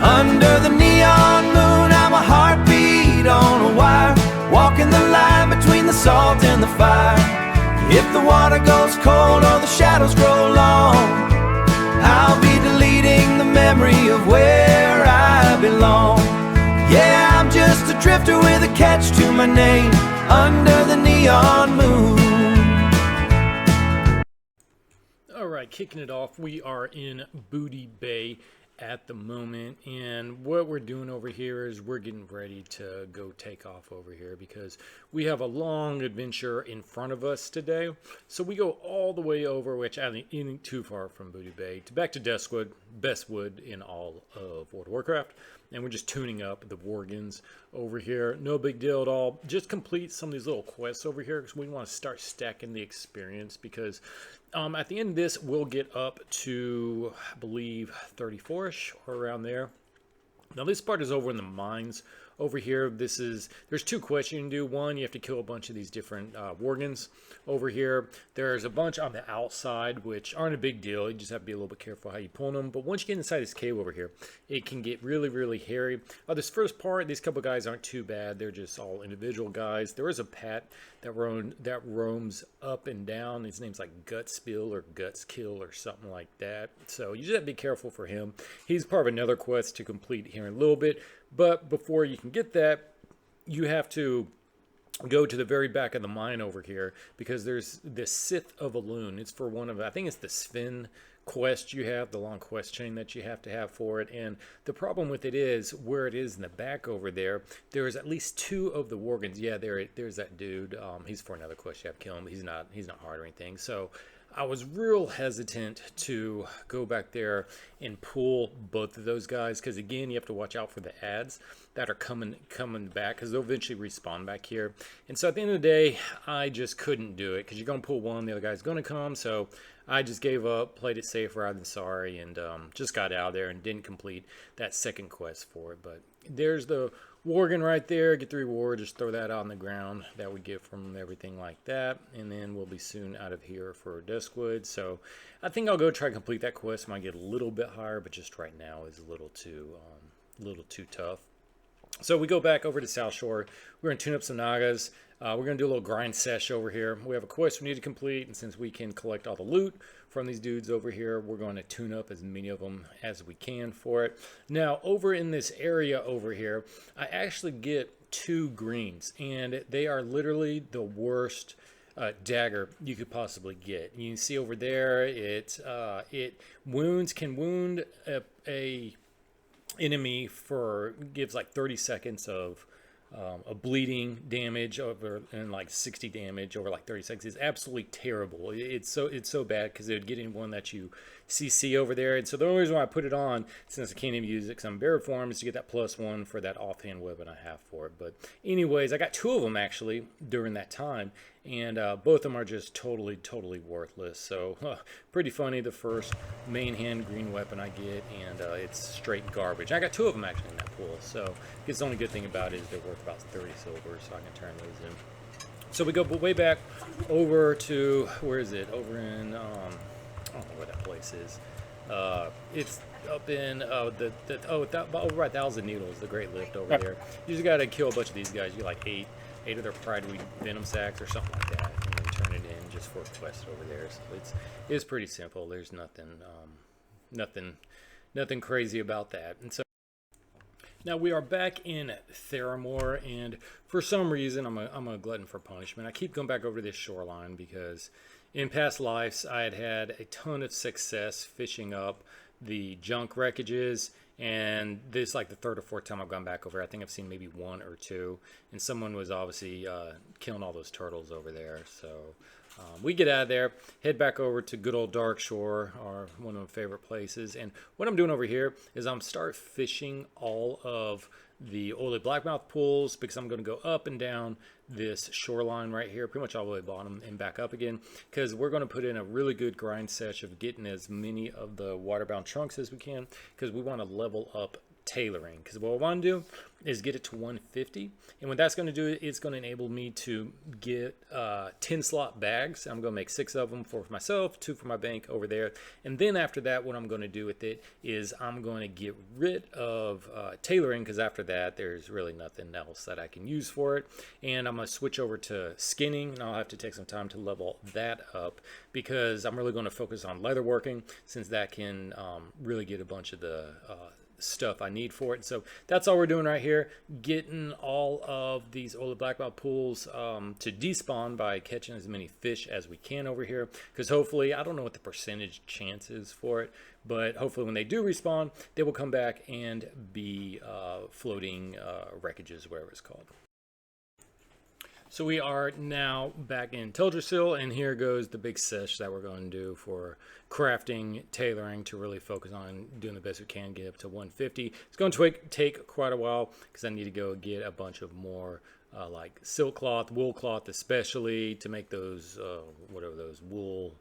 Under the neon moon, I'm a heartbeat on a wire, walking the line between the salt and the fire. If the water goes cold or the shadows grow long, I'll be deleting the memory of where I belong. Yeah, I'm just a drifter with a catch to my name, under the neon moon. Alright, kicking it off, we are in Booty Bay at the moment, and what we're doing over here is we're getting ready to go take off over here because we have a long adventure in front of us today. So we go all the way over, which isn't too far from Booty Bay, back to Deskwood, best wood in all of World of Warcraft. And we're just tuning up the Worgans over here. No big deal at all. Just complete some of these little quests over here because we want to start stacking the experience, because at the end of this, we'll get up to, I believe, 34-ish or around there. Now, this part is over in the mines over here. There's two quests you can do. One, you have to kill a bunch of these different Worgans over here. There's a bunch on the outside, which aren't a big deal. You just have to be a little bit careful how you pull them. But once you get inside this cave over here, it can get really, really hairy. This first part, these couple guys aren't too bad. They're just all individual guys. There is a pet that roams up and down. His name's like Gutspill or Gutskill or something like that. So you just have to be careful for him. He's part of another quest to complete here in a little bit. But before you can get that, you have to go to the very back of the mine over here, because there's this Sith of a Loon. It's for one of, I think it's the Sven quest you have, the long quest chain that you have to have for it. And the problem with it is, where it is in the back over there, there's at least two of the Worgans. Yeah, there's that dude. He's for another quest. You have to kill him. He's not hard or anything. So I was real hesitant to go back there and pull both of those guys, because again, you have to watch out for the ads that are coming back, because they'll eventually respawn back here. And so at the end of the day, I just couldn't do it, because you're going to pull one, the other guy's going to come. So I just gave up, played it safe rather than sorry, and just got out of there and didn't complete that second quest for it. But there's the Worgen right there. Get the reward, just throw that on the ground that we get from everything like that, and then we'll be soon out of here for Deskwood. So I think I'll go try to complete that quest. Might get a little bit higher, but just right now is a little too tough. So we go back over to South Shore. We're going to tune up some Nagas. We're going to do a little grind sesh over here. We have a quest we need to complete, and since we can collect all the loot from these dudes over here, we're going to tune up as many of them as we can for it. Now, over in this area over here, I actually get 2 greens, and they are literally the worst dagger you could possibly get. You can see over there, it can wound a enemy gives like 30 seconds of a bleeding damage over, and like 60 damage over like 30 seconds. Is absolutely terrible. It's so bad, because it would get in one that you CC over there. And so the only reason why I put it on, since I can't even use it because I'm in bear form, is to get that +1 for that offhand weapon I have for it. But anyways, I got 2 of them actually during that time, and both of them are just totally worthless. So pretty funny. The first main hand green weapon I get, and it's straight garbage. I got 2 of them actually in that pool, so it's the only good thing about it is they're worth about 30 silver, so I can turn those in. So we go way back over to, where is it? Over in I don't know where that place is. It's up in right, Thousand Needles, the Great Lift over there. You just gotta kill a bunch of these guys. You get like eight of their Prideweed Venom Sacks or something like that, and then turn it in just for a quest over there. So it's pretty simple. There's nothing crazy about that. And so now we are back in Theramore, and for some reason I'm a glutton for punishment. I keep going back over this shoreline because in past lives I had a ton of success fishing up the junk wreckages, and this is like the 3rd or 4th time I've gone back over. I think I've seen maybe 1 or 2, and someone was obviously killing all those turtles over there. So we get out of there, head back over to good old Dark Shore, or one of my favorite places. And what I'm doing over here is I'm start fishing all of the oily blackmouth pools, because I'm going to go up and down this shoreline right here, pretty much all the way bottom and back up again, because we're going to put in a really good grind sesh of getting as many of the waterbound trunks as we can, because we want to level up tailoring, because what I want to do is get it to 150, and what that's going to do, it's going to enable me to get 10 slot bags. I'm going to make 6 of them, 4 for myself, 2 for my bank over there, and then after that, what I'm going to do with it is I'm going to get rid of tailoring, because after that there's really nothing else that I can use for it, and I'm going to switch over to skinning, and I'll have to take some time to level that up, because I'm really going to focus on leatherworking, since that can really get a bunch of the stuff I need for it. So that's all we're doing right here, getting all of these oily blackmouth pools to despawn by catching as many fish as we can over here, because hopefully, I don't know what the percentage chance is for it, but hopefully when they do respawn, they will come back and be floating wreckages, whatever it's called. So we are now back in Teldrassil, and here goes the big sesh that we're going to do for crafting, tailoring, to really focus on doing the best we can, get up to 150. It's going to take quite a while, because I need to go get a bunch of more like silk cloth, wool cloth especially, to make those, whatever those wool,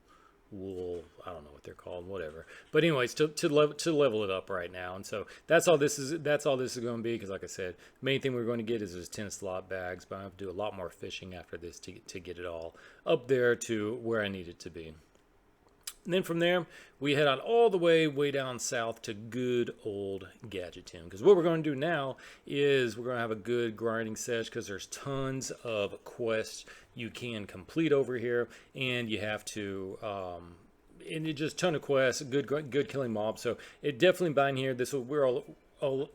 I don't know what they're called, whatever, but anyways, to level it up right now. And so that's all this is going to be, because like I said, main thing we're going to get is those 10 slot bags, but I have to do a lot more fishing after this to get it all up there to where I need it to be. And then from there, we head on all the way down south to good old Gadgeton. Because what we're going to do now is we're going to have a good grinding sesh, because there's tons of quests you can complete over here, and you have to and it's just a ton of quests, good killing mobs. So it definitely by in here, we're all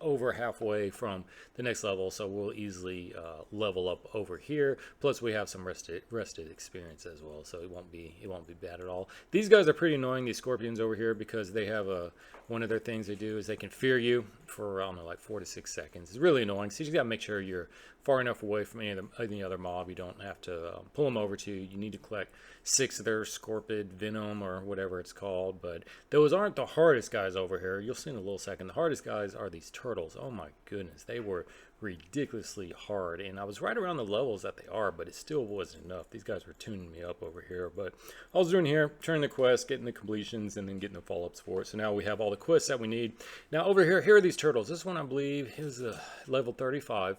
over halfway from the next level, so we'll easily level up over here. Plus we have some rested experience as well, so it won't be bad at all. These guys are pretty annoying, these scorpions over here, because they have one of their things they do is they can fear you for, I don't know, like 4 to 6 seconds. It's really annoying, so you just gotta make sure you're far enough away from any other mob. You don't have to pull them over to you. You need to collect 6 of their scorpid venom or whatever it's called, but those aren't the hardest guys over here. You'll see in a little second. The hardest guys are these turtles. Oh my goodness, they were ridiculously hard, and I was right around the levels that they are, but it still wasn't enough. These guys were tuning me up over here, but I was doing here, turning the quests, getting the completions, and then getting the follow-ups for it. So now we have all the quests that we need. Now over here are these turtles. This one, I believe, is level 35.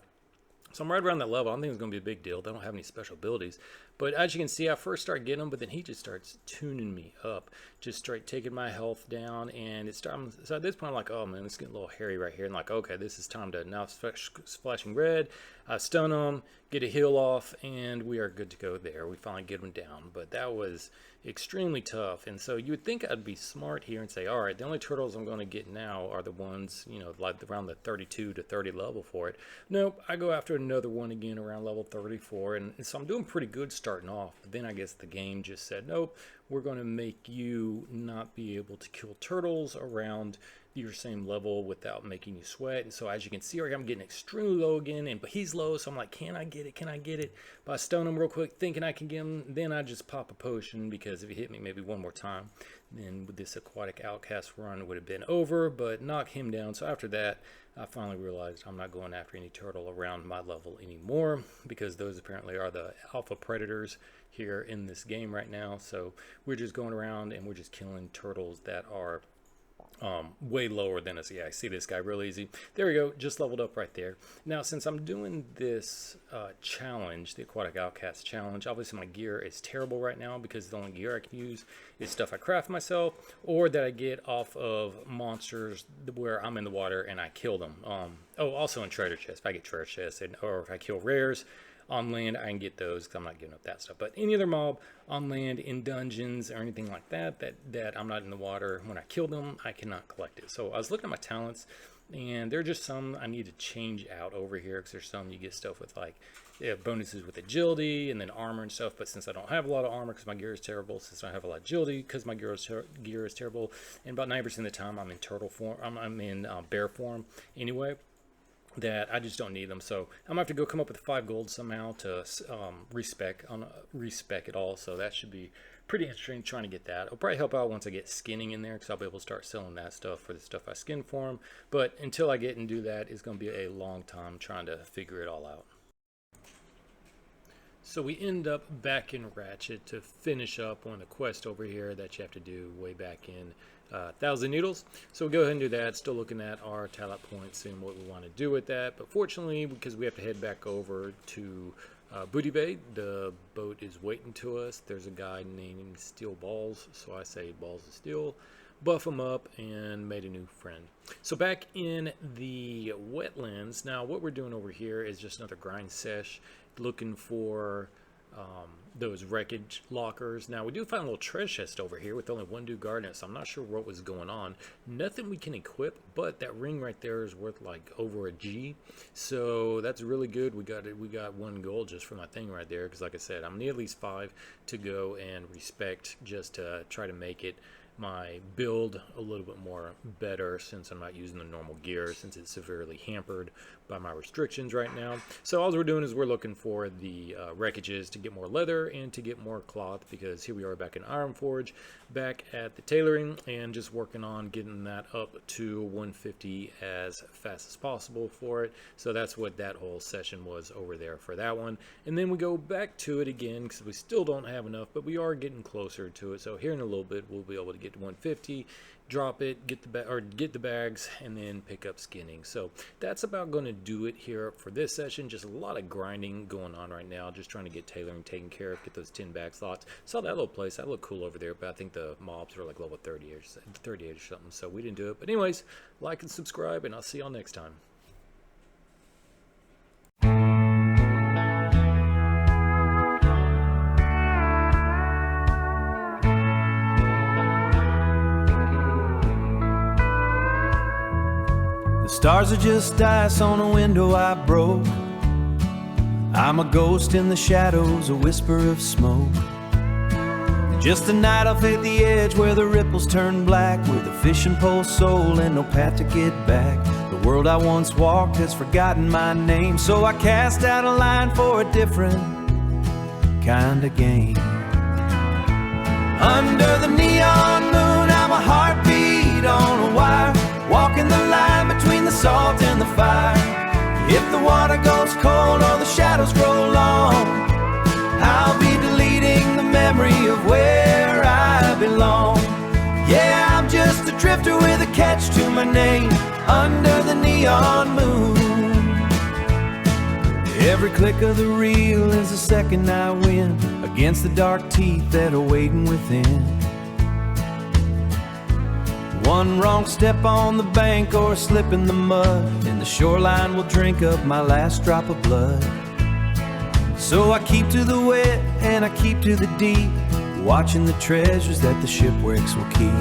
So I'm right around that level. I don't think it's going to be a big deal. They don't have any special abilities. But as you can see, I first start getting them, but then he just starts tuning me up. Just straight taking my health down. And so at this point, I'm like, oh man, it's getting a little hairy right here. And like, okay, this is time to, now it's flashing red. I stun them, get a heal off, and we are good to go there. We finally get them down. But that was extremely tough. And so you would think I'd be smart here and say, all right, the only turtles I'm going to get now are the ones, you know, like around the 32 to 30 level for it. Nope, I go after another one again around level 34. And so I'm doing pretty good starting off. But then I guess the game just said, nope, we're going to make you not be able to kill turtles around your same level without making you sweat. And so as you can see, I'm getting extremely low again, but he's low, so I'm like, can I get it? But I stone him real quick, thinking I can get him. Then I just pop a potion, because if he hit me maybe one more time, then with this Aquatic Outcast run, it would have been over, but knock him down. So after that, I finally realized I'm not going after any turtle around my level anymore, because those apparently are the alpha predators here in this game right now. So we're just going around and we're just killing turtles that are way lower than us. Yeah, I see this guy real easy. There we go, just leveled up right there. Now, since I'm doing this challenge, the Aquatic Outcast challenge, obviously my gear is terrible right now, because the only gear I can use is stuff I craft myself, or that I get off of monsters where I'm in the water and I kill them. Oh, also in treasure chests. If I get treasure chests, or if I kill rares on land, I can get those, because I'm not giving up that stuff. But any other mob on land, in dungeons, or anything like that I'm not in the water, when I kill them, I cannot collect it. So I was looking at my talents, and there are just some I need to change out over here, because there's some you get stuff with, like, bonuses with agility and then armor and stuff. But since I don't have a lot of armor because my gear is terrible, since I don't have a lot of agility because my gear is terrible, and about 90% of the time I'm in turtle form, I'm in bear form anyway, that I just don't need them. So I'm gonna have to go come up with 5 gold somehow to respec it all. So that should be pretty interesting, trying to get that. It'll probably help out once I get skinning in there, because I'll be able to start selling that stuff for the stuff I skin for them. But until I get and do that, it's going to be a long time trying to figure it all out. So we end up back in Ratchet to finish up one of the quests over here that you have to do way back in 1,000 needles. So we'll go ahead and do that. Still looking at our tie-up points, seeing what we want to do with that. But fortunately, because we have to head back over to Booty Bay, the boat is waiting to us. There's a guy named Steel Balls, so I say Balls of Steel. Buff him up and made a new friend. So back in the wetlands, now what we're doing over here is just another grind sesh, looking for those wreckage lockers. Now we do find a little treasure chest over here with only one dude guarding it, so I'm not sure what was going on. Nothing we can equip, but that ring right there is worth like over a G, so that's really good. We got 1 gold just for my thing right there, because like I said, I'm gonna need at least 5 to go and respect, just to try to make it my build a little bit more better, since I'm not using the normal gear, since it's severely hampered by my restrictions right now. So all we're doing is we're looking for the wreckages to get more leather and to get more cloth, because here we are back in Iron Forge, back at the tailoring, and just working on getting that up to 150 as fast as possible for it. So that's what that whole session was over there for that one. And then we go back to it again, because we still don't have enough, but we are getting closer to it. So here in a little bit we'll be able to get to 150, drop it, get the bags, and then pick up skinning. So that's about going to do it here for this session. Just a lot of grinding going on right now, just trying to get tailoring taken care of, get those 10 bag slots. Saw that little place, that looked cool over there, but I think the mobs are like level 38 or something, so we didn't do it. But anyways, like and subscribe, and I'll see y'all next time. Stars are just ice on a window I broke. I'm a ghost in the shadows, a whisper of smoke. Just a night off at the edge where the ripples turn black, with a fishing pole soul and no path to get back. The world I once walked has forgotten my name, so I cast out a line for a different kind of game. Under the neon moon, I'm a heartbeat on a wire, walking the line between the salt and the fire. If the water goes cold or the shadows grow long, I'll be deleting the memory of where I belong. Yeah, I'm just a drifter with a catch to my name, under the neon moon. Every click of the reel is a second I win, against the dark teeth that are waiting within. One wrong step on the bank or a slip in the mud, and the shoreline will drink up my last drop of blood. So I keep to the wet and I keep to the deep, watching the treasures that the shipwrecks will keep.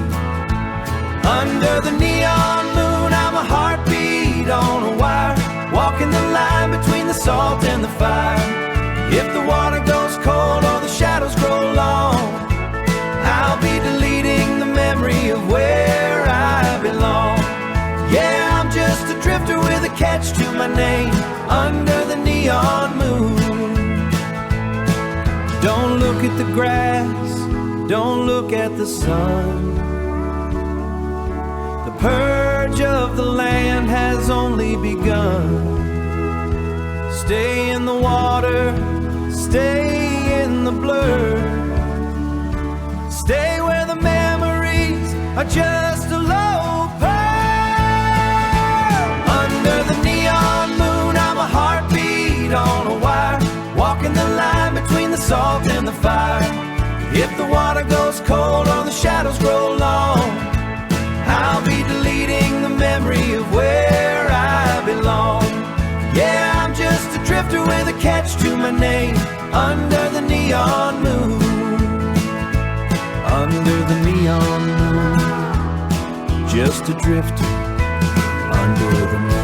Under the neon moon, I'm a heartbeat on a wire, walking the line between the salt and the fire. If the water goes cold or the shadows grow long, I'll be deleting the memory of where I belong. Yeah, I'm just a drifter with a catch to my name, under the neon moon. Don't look at the grass, don't look at the sun. The purge of the land has only begun. Stay in the water, stay in the blur, stay where the memories are just a low pearl. Under the neon moon, I'm a heartbeat on a wire, walking the line between the salt and the fire. If the water goes cold or the shadows grow long, I'll be deleting the memory of where I belong. Yeah, I'm just a drifter with a catch to my name, under the neon moon. Under the neon moon, just a drifter under the moon.